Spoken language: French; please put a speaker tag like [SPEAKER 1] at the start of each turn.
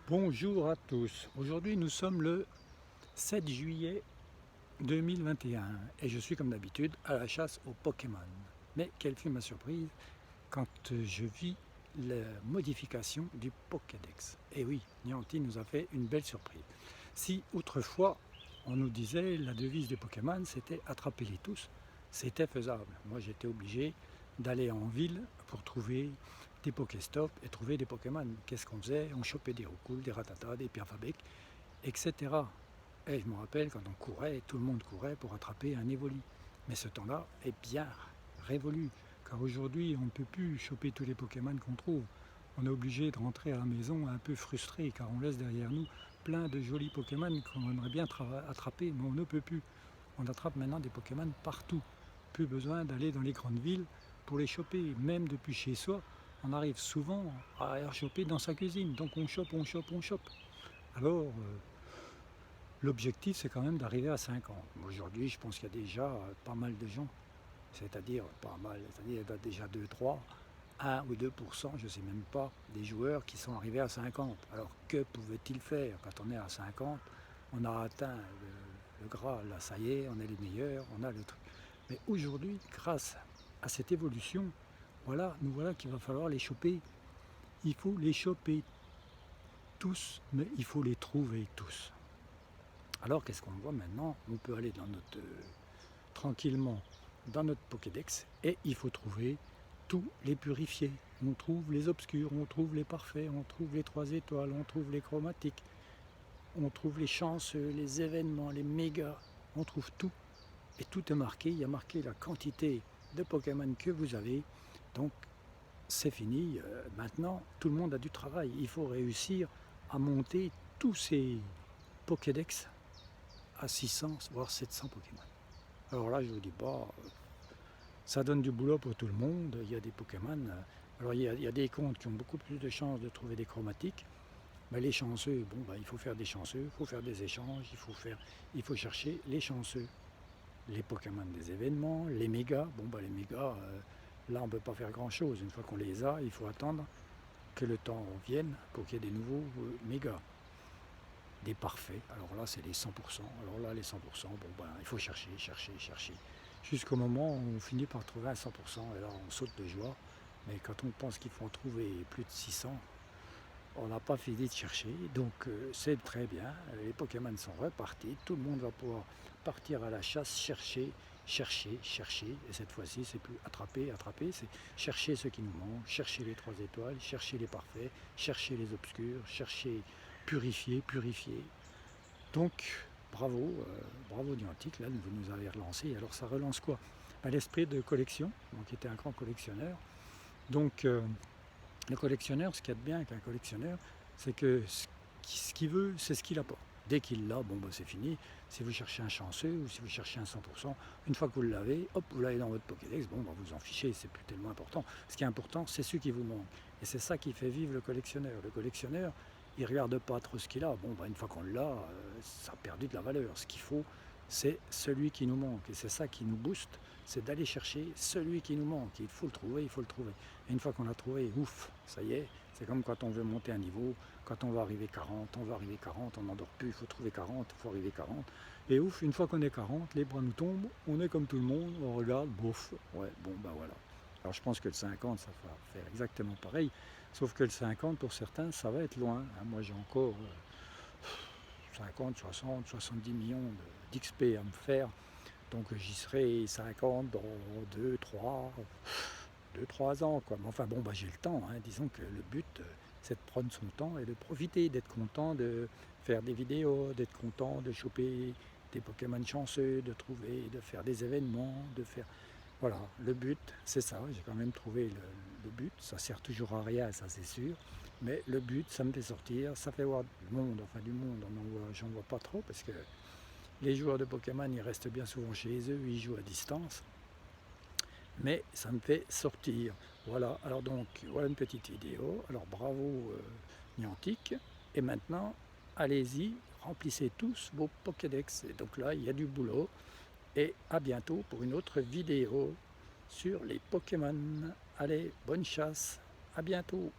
[SPEAKER 1] Bonjour à tous. Aujourd'hui nous sommes le 7 juillet 2021 et je suis comme d'habitude à la chasse aux Pokémon. Mais quelle fut ma surprise quand je vis la modification du Pokédex. Et oui, Niantic nous a fait une belle surprise. Si autrefois on nous disait la devise des Pokémon c'était attrapez-les tous, c'était faisable. Moi j'étais obligé d'aller en ville pour trouver des Pokéstops et trouver des Pokémon. Qu'est-ce qu'on faisait? On chopait des Roucouls, des Rattata, des Pierre-Fabrique, etc. Et je me rappelle quand on courait, tout le monde courait pour attraper un Évoli. Mais ce temps-là est bien révolu, car aujourd'hui on ne peut plus choper tous les Pokémon qu'on trouve. On est obligé de rentrer à la maison un peu frustré, car on laisse derrière nous plein de jolis Pokémon qu'on aimerait bien attraper, mais on ne peut plus. On attrape maintenant des Pokémon partout. Plus besoin d'aller dans les grandes villes pour les choper, même depuis chez soi. On arrive souvent à les choper dans sa cuisine, donc on chope, on chope, on chope. Alors, l'objectif c'est quand même d'arriver à 50. Aujourd'hui, je pense qu'il y a déjà pas mal de gens, c'est-à-dire pas mal, c'est-à-dire il y a déjà 2, 3, 1 ou 2%, je ne sais même pas, des joueurs qui sont arrivés à 50. Alors que pouvaient-ils faire quand on est à 50? On a atteint le Graal, là ça y est, on est les meilleurs, on a le truc. Mais aujourd'hui, grâce à cette évolution, voilà, nous voilà qu'il va falloir les choper. Il faut les choper tous, mais il faut les trouver tous. Alors qu'est-ce qu'on voit maintenant? On peut aller dans notre tranquillement dans notre Pokédex et il faut trouver tous les purifiés. On trouve les obscurs, on trouve les parfaits, on trouve les 3 étoiles, on trouve les chromatiques, on trouve les chanceux, les événements, les mégas, on trouve tout. Et tout est marqué, il y a marqué la quantité de Pokémon que vous avez. Donc c'est fini, maintenant tout le monde a du travail. Il faut réussir à monter tous ces Pokédex à 600 voire 700 Pokémon. Alors là je vous dis pas, ça donne du boulot pour tout le monde. Il y a des Pokémon, alors il y a des comptes qui ont beaucoup plus de chances de trouver des chromatiques. Mais les chanceux, bon, il faut faire des chanceux, il faut faire des échanges, il faut chercher les chanceux. Les Pokémon des événements, les mégas, les mégas, là on ne peut pas faire grand chose. Une fois qu'on les a, il faut attendre que le temps vienne pour qu'il y ait des nouveaux mégas. Des parfaits, alors là c'est les 100%, alors là les 100%, il faut chercher, chercher, chercher, jusqu'au moment où on finit par trouver un 100%, et là on saute de joie, mais quand on pense qu'il faut en trouver plus de 600, on n'a pas fini de chercher, donc c'est très bien, les Pokémon sont repartis, tout le monde va pouvoir partir à la chasse, chercher, chercher, chercher, et cette fois-ci c'est plus attraper, attraper, c'est chercher ce qui nous manque, chercher les 3 étoiles, chercher les parfaits, chercher les obscurs, chercher purifier, purifier. Donc bravo, bravo Niantic, là vous nous avez relancé. Alors ça relance quoi? L'esprit de collection, donc il était un grand collectionneur. Donc le collectionneur, ce qu'il y a de bien avec un collectionneur, c'est que ce qu'il veut, c'est ce qu'il apporte. Dès qu'il l'a, c'est fini. Si vous cherchez un chanceux ou si vous cherchez un 100%, une fois que vous l'avez, hop, vous l'avez dans votre Pokédex, vous en fichez, c'est plus tellement important. Ce qui est important, c'est ce qui vous manque. Et c'est ça qui fait vivre le collectionneur. Le collectionneur, il ne regarde pas trop ce qu'il a. Une fois qu'on l'a, ça a perdu de la valeur. Ce qu'il faut, c'est celui qui nous manque. Et c'est ça qui nous booste, c'est d'aller chercher celui qui nous manque. Il faut le trouver, il faut le trouver. Et une fois qu'on l'a trouvé, ouf, ça y est, c'est comme quand on veut monter un niveau, quand on va arriver 40, on va arriver 40, on n'en dort plus, il faut trouver 40, il faut arriver 40. Et ouf, une fois qu'on est 40, les bras nous tombent, on est comme tout le monde, on regarde, bouf, ouais, voilà. Alors je pense que le 50, ça va faire exactement pareil, sauf que le 50, pour certains, ça va être loin. Moi j'ai encore 50, 60, 70 millions d'XP à me faire, donc j'y serai 50 dans 2, 3 ans, quoi. Mais enfin j'ai le temps, disons que le but c'est de prendre son temps et de profiter, d'être content de faire des vidéos, d'être content de choper des Pokémon chanceux, de trouver, de faire des événements, de faire... Voilà, le but c'est ça, j'ai quand même trouvé le but, ça sert toujours à rien, ça c'est sûr, mais le but ça me fait sortir, ça fait voir du monde, j'en vois pas trop parce que les joueurs de Pokémon ils restent bien souvent chez eux, ils jouent à distance, mais ça me fait sortir. Voilà, alors donc voilà une petite vidéo. Alors bravo Niantic, et maintenant allez-y, remplissez tous vos Pokédex. Et donc là il y a du boulot, et à bientôt pour une autre vidéo sur les Pokémon. Allez, bonne chasse, à bientôt.